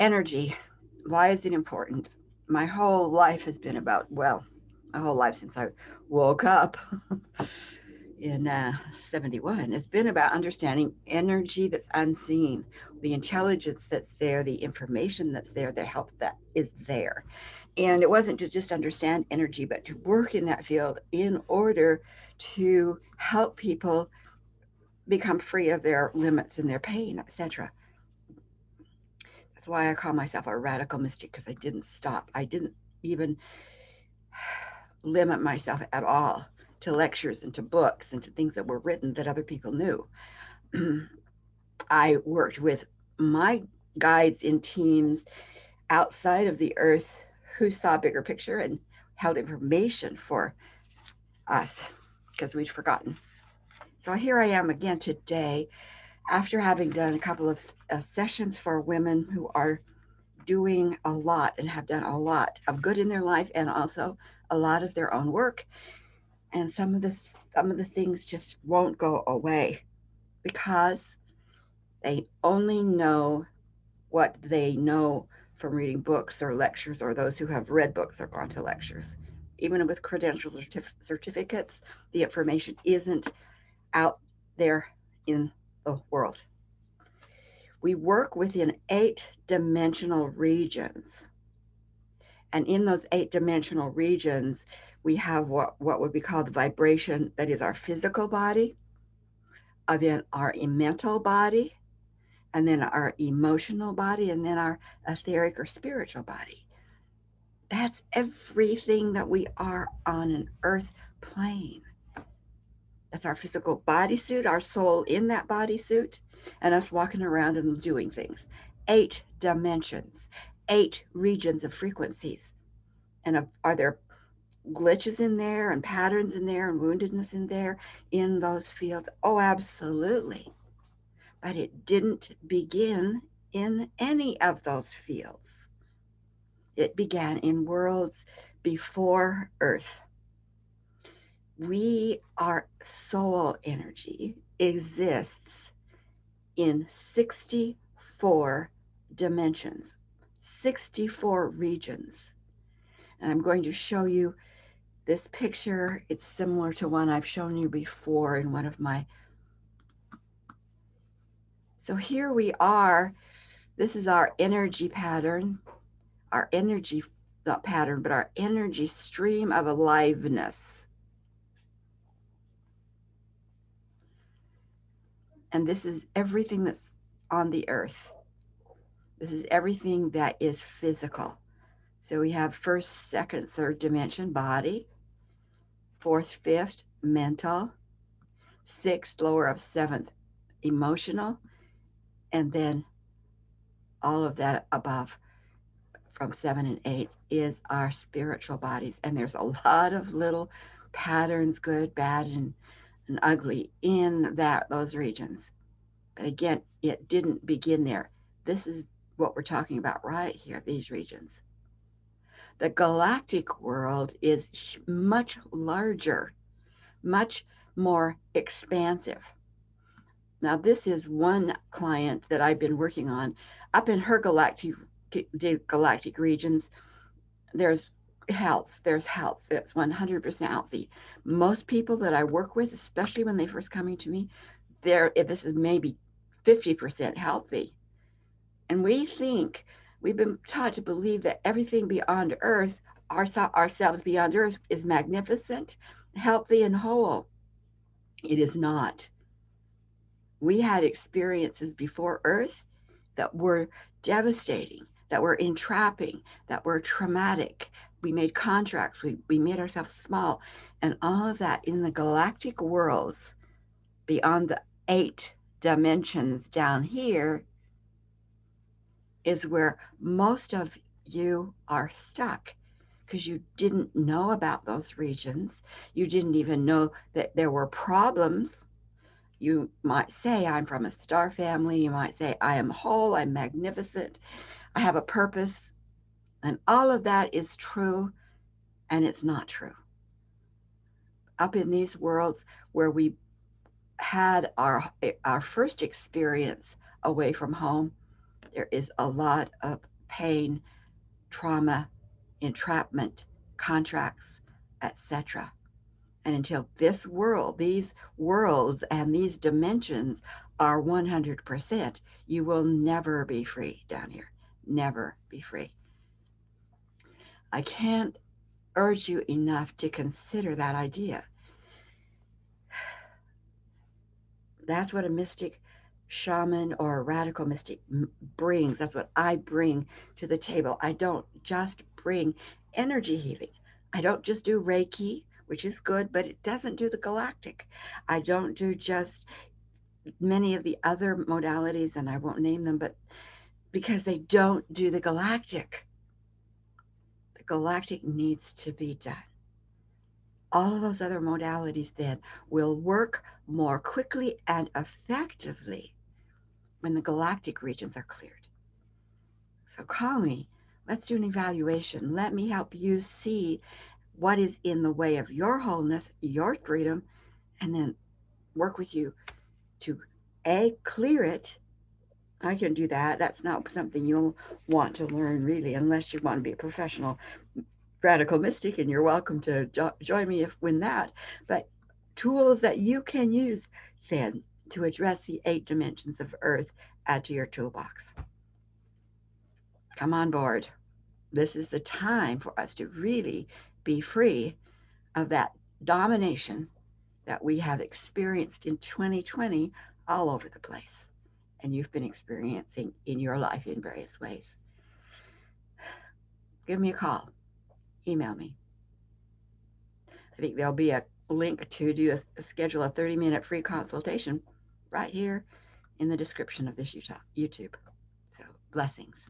Energy. Why is it important? My whole life has been about, well, my whole life since I woke up in 71, it's been about understanding energy that's unseen, the intelligence that's there, the information that's there, the help that is there. And it wasn't to just understand energy, but to work in that field in order to help people become free of their limits and their pain, etc. That's why I call myself a radical mystic, because I didn't stop. I didn't even limit myself at all to lectures and to books and to things that were written that other people knew. I worked with my guides in teams outside of the earth who saw a bigger picture and held information for us because we'd forgotten. So here I am again today after having done a couple of sessions for women who are doing a lot and have done a lot of good in their life and also a lot of their own work. And some of the things just won't go away because they only know what they know from reading books or lectures, or those who have read books or gone to lectures. Even with credentials or certificates, the information isn't out there in the world. We work within 8 dimensional regions. And in those 8 dimensional regions, we have what would be called the vibration that is our physical body, then our mental body, and then our emotional body, and then our etheric or spiritual body. That's everything that we are on an earth plane. That's our physical bodysuit, our soul in that bodysuit, and us walking around and doing things. 8 dimensions, 8 regions of frequencies. And are there glitches in there and patterns in there and woundedness in there in those fields? Oh, absolutely. But it didn't begin in any of those fields. It began in worlds before Earth. Our soul energy exists in 64 dimensions, 64 regions. And I'm going to show you this picture. It's similar to one I've shown you before in one of my. So here we are. This is our energy pattern, our energy, not pattern, but our energy stream of aliveness. And this is everything that's on the earth. This is everything that is physical. So we have first, second, third dimension, body, fourth, fifth, mental, sixth, lower of seventh, emotional, and then all of that above from 7 and 8 is our spiritual bodies. And there's a lot of little patterns, good, bad, and ugly in those regions. But again, it didn't begin there. This is what we're talking about right here, these regions. The galactic world is much larger, much more expansive. Now, this is one client that I've been working on. Up in her galactic regions, there's there's health. It's 100% healthy. Most people that I work with, especially when they first coming to me, this is maybe 50% healthy. And we've been taught to believe that everything beyond earth, ourselves beyond earth, is magnificent, healthy, and whole. It is not. We had experiences before earth that were devastating, that were entrapping, that were traumatic. We made contracts, we made ourselves small, and all of that in the galactic worlds beyond the 8 dimensions down here is where most of you are stuck because you didn't know about those regions. You didn't even know that there were problems. You might say, I'm from a star family. You might say, I am whole, I'm magnificent, I have a purpose. And all of that is true, and it's not true. Up in these worlds where we had our first experience away from home, There is a lot of pain, trauma, entrapment, contracts, etc. And until this world, these worlds and these dimensions are 100%, you will never be free down here. Never be free. I can't urge you enough to consider that idea. That's what a mystic shaman or a radical mystic brings. That's what I bring to the table. I don't just bring energy healing. I don't just do Reiki, which is good, but it doesn't do the galactic. I don't do just many of the other modalities, and I won't name them, but because they don't do the galactic. The galactic needs to be done. All of those other modalities then will work more quickly and effectively when the galactic regions are cleared. So call me. Let's do an evaluation. Let me help you see what is in the way of your wholeness, your freedom, and then work with you to clear it. I can do that. That's not something you'll want to learn really unless you want to be a professional radical mystic, and you're welcome to join me in that. But tools that you can use then to address the 8 dimensions of Earth, add to your toolbox. Come on board. This is the time for us to really be free of that domination that we have experienced in 2020 all over the place. And you've been experiencing in your life in various ways. Give me a call. Email me. I think there'll be a link to schedule a 30-minute free consultation right here in the description of this YouTube. So blessings.